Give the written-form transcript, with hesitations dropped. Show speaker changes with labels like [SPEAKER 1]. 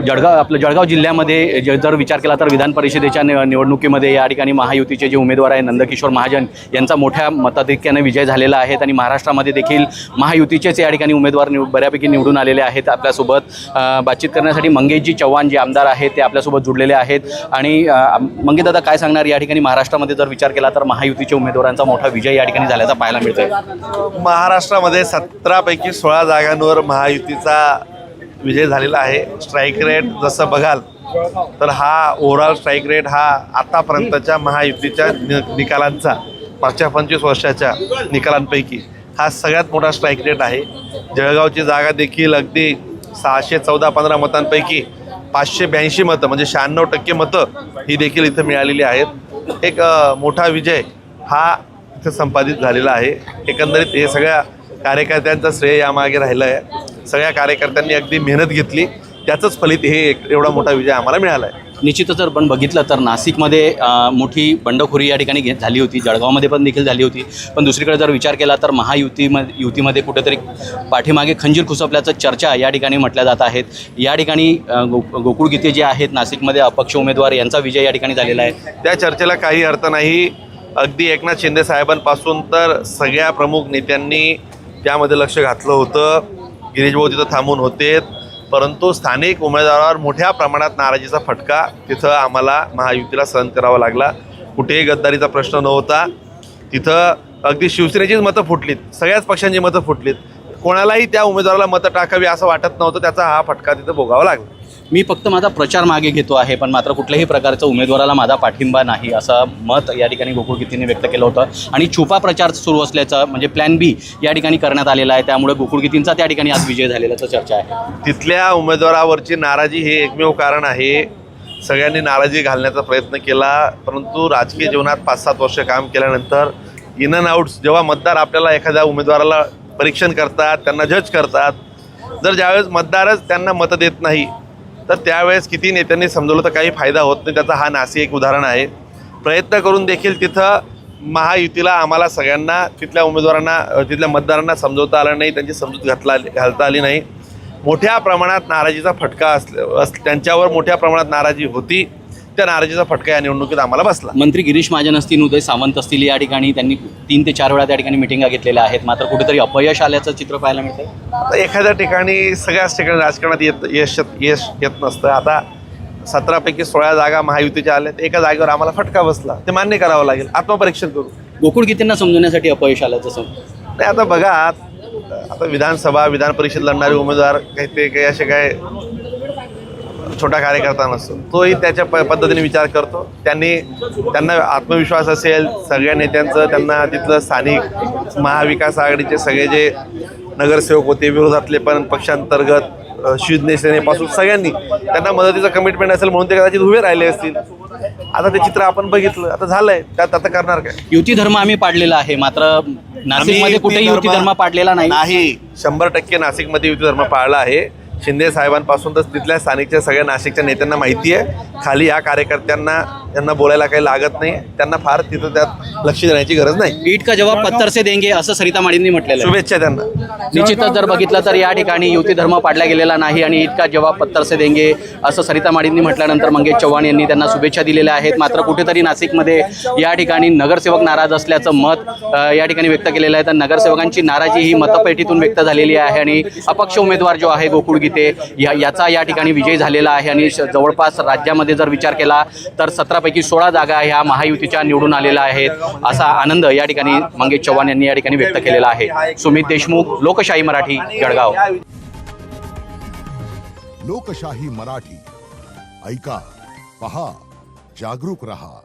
[SPEAKER 1] जळगाव जिल्ह्यामध्ये जर विचार केला तर विधान परिषदेच्या निवडणुकीमध्ये या ठिकाणी महायुतीचे जे उमेदवार आहे नंदकिशोर महाजन यांचा मोठ्या मताधिक्याने विजय झालेला आहे आणि महाराष्ट्रामध्ये देखील महायुतीचेच या ठिकाणी उमेदवार बऱ्यापैकी निवडून आलेले आहेत। आपल्यासोबत बातचीत करण्यासाठी मंगेशजी चव्हाण जे आमदार आहेत ते आपल्यासोबत जुडलेले आहेत। आणि मंगेश दादा काय सांगणार, या ठिकाणी महाराष्ट्रामध्ये जर विचार केला तर महायुतीच्या उमेदवारांचा मोठा विजय या ठिकाणी झाल्याचा पाहायला मिळतोय।
[SPEAKER 2] महाराष्ट्रामध्ये 17 पैकी 16 जागांवर महायुतीचा विजय झालेला आहे। स्ट्राईक रेट जसं बघाल तर हा ओव्हरऑल स्ट्राईक रेट हा आतापर्यंतच्या महायुतीच्या निकालांचा मागच्या 25 वर्षाच्या निकालांपैकी हा सगळ्यात मोठा स्ट्राईक रेट आहे। जळगावची जागा देखील अगदी 614-15 मतांपैकी 582 मतं म्हणजे 96% मतं ही देखील इथं मिळालेली आहेत। एक मोठा विजय हा इथं संपादित झालेला आहे। एकंदरीत हे सगळ्या कार्यकर्त्यांचं श्रेय यामागे राहिलं आहे। सगळ्या कार्यकर्त्यांनी अगदी मेहनत घेतली, त्याचंच फलित हे एवढा मोठा विजय आम्हाला मिळाला आहे।
[SPEAKER 1] निश्चितच जर पण बघितलं तर नाशिकमध्ये मोठी बंडखोरी या ठिकाणी झाली होती, जळगावमध्ये पण देखील झाली होती, पण दुसरीकडे जर विचार केला तर युतीमध्ये कुठेतरी पाठीमागे खंजीर खुसपल्याचं चर्चा या ठिकाणी म्हटल्या जात आहेत। या ठिकाणी गोकुळ गीते जे आहेत नाशिकमध्ये अपक्ष उमेदवार यांचा विजय या ठिकाणी झालेला आहे।
[SPEAKER 2] त्या चर्चेला काही अर्थ नाही। अगदी एकनाथ शिंदे साहेबांपासून तर सगळ्या प्रमुख नेत्यांनी त्यामध्ये लक्ष घातलं होतं। गिरीश भाऊ तिथं थांबून होते, परंतु स्थानिक उमेदवारावर मोठ्या प्रमाणात नाराजीचा फटका तिथं आम्हाला महायुतीला सहन करावा लागला। कुठेही गद्दारीचा प्रश्न नव्हता, तिथं अगदी शिवसेनेचीच मतं फुटलीत, सगळ्याच पक्षांची मतं फुटलीत, कोणालाही त्या उमेदवाराला मतं टाकावी असं वाटत नव्हतं, त्याचा हा फटका तिथं भोगावा लागला।
[SPEAKER 1] मी फक्त माझा प्रचार मागे घेतो आहे पण मात्र कुठल्याही प्रकारचा उमेदवाराला माझा पाठिंबा नाही असं मत या ठिकाणी गोकुळ गीतेने व्यक्त केलं होतं। आणि छुपा प्रचार सुरू असल्याचं म्हणजे प्लॅन बी या ठिकाणी करण्यात आलेला आहे, त्यामुळे गोकुळ गीतेंचा त्या ठिकाणी आज विजय झालेल्याचं चर्चा आहे।
[SPEAKER 2] तिथल्या उमेदवारावरची नाराजी हे एकमेव कारण आहे। सगळ्यांनी नाराजी घालण्याचा प्रयत्न केला, परंतु राजकीय जीवनात 5-7 वर्ष काम केल्यानंतर इन अँड आउट्स जेव्हा मतदार आपल्याला एखाद्या उमेदवाराला परीक्षण करतात, त्यांना जज करतात, जर ज्यावेळेस मतदारच त्यांना मतं देत नाही तर त्यावेळेस किती नेत्यांनी समजवलं तर काही फायदा होत नाही। त्याचा हा नाशिक एक उदाहरण आहे। प्रयत्न करून देखील तिथं महायुतीला आम्हाला सगळ्यांना तिथल्या उमेदवारांना तिथल्या मतदारांना समजवता आलं नाही, त्यांची समजूत घालता आली नाही। मोठ्या प्रमाणात नाराजीचा फटका त्यांच्यावर मोठ्या प्रमाणात नाराजी होती, त्या नाराजीचा फटका या निवडणुकीत आम्हाला बसला।
[SPEAKER 1] मंत्री गिरीश महाजन असतील, उदय सामंत असतील, या ठिकाणी त्यांनी 3 ते 4 वेळा त्या ठिकाणी मिटिंगा घेतलेल्या आहेत, मात्र कुठेतरी अपयश आल्याचं चित्र पाहायला मिळतं।
[SPEAKER 2] आता एखाद्या ठिकाणी सगळ्याच ठिकाणी राजकारणात यश येत नसतं। आता 17 पैकी 16 जागा महायुतीच्या आल्या, एका जागेवर आम्हाला फटका बसला, ते मान्य करावं लागेल, आत्मपरीक्षण करू।
[SPEAKER 1] गोकुळ गीतेंना समजवण्यासाठी अपयश आल्याचं
[SPEAKER 2] नाही, आता बघा, आता विधान परिषद लढणारे उमेदवार काही असे काय छोटा कार्यकर्ता नसतो, तोही त्याच्या पद्धतीने विचार करतो। त्यांना आत्मविश्वास असेल सगळ्या नेत्यांचं, त्यांना तिथलं स्थानिक महाविकास आघाडीचे सगळे जे नगरसेवक होते, विरोधातले पण पक्षांतर्गत शिवसेनेपासून सगळ्यांनी त्यांना मदतीचं कमिटमेंट असेल म्हणून ते कदाचित उभे राहिले असतील। आता ते चित्र आपण बघितलं, आता झालंय, त्यात आता करणार काय?
[SPEAKER 1] युती धर्म आम्ही पाडलेला आहे, मात्र नाशिकमध्ये कुठेही युती धर्म पाडलेला नाही।
[SPEAKER 2] 100% नाशिकमध्ये युती धर्म पाळला आहे। शिंदे साहेबांपासून तर तिथल्या स्थानिकच्या सगळ्या नाशिकच्या नेत्यांना माहिती आहे, खाली या कार्यकर्त्यांना त्यांना बोलायला काही लागत नाही, त्यांना फार तिथं त्यात लक्ष देण्याची गरज नाही।
[SPEAKER 1] ईट का जवाब पत्थर से देंगे असं सरिता माळींनी म्हटलेलं आहे।
[SPEAKER 2] शुभेच्छा त्यांना।
[SPEAKER 1] निश्चितच जर बघितलं तर या ठिकाणी युती धर्म पाडला गेलेला नाही आणि ईट का जवाब पत्थर से देंगे असं सरिता माळींनी म्हटल्यानंतर मंगेश चव्हाण यांनी त्यांना शुभेच्छा दिलेल्या आहेत। मात्र कुठेतरी नाशिकमध्ये या ठिकाणी नगरसेवक नाराज असल्याचं मत या ठिकाणी व्यक्त केलेलं आहे। तर नगरसेवकांची नाराजी ही मतपेटीतून व्यक्त झालेली आहे आणि अपक्ष उमेदवार जो आहे गोकुळ गीते याचा या ठिकाणी विजय झालेला आहे आणि जवळपास राज्यामध्ये जर विचार केला तर 17 पैकी 16 जागा ह्या महायुतीच्या निवडून आलेल्या आहेत, असा आनंद या ठिकाणी मंगेश चव्हाण यांनी या ठिकाणी व्यक्त केलेला आहे। सुमित देशमुख, लोकशाही मराठी, जळगाव।
[SPEAKER 3] लोकशाही मराठी, ऐका, पहा, जागरूक रहा।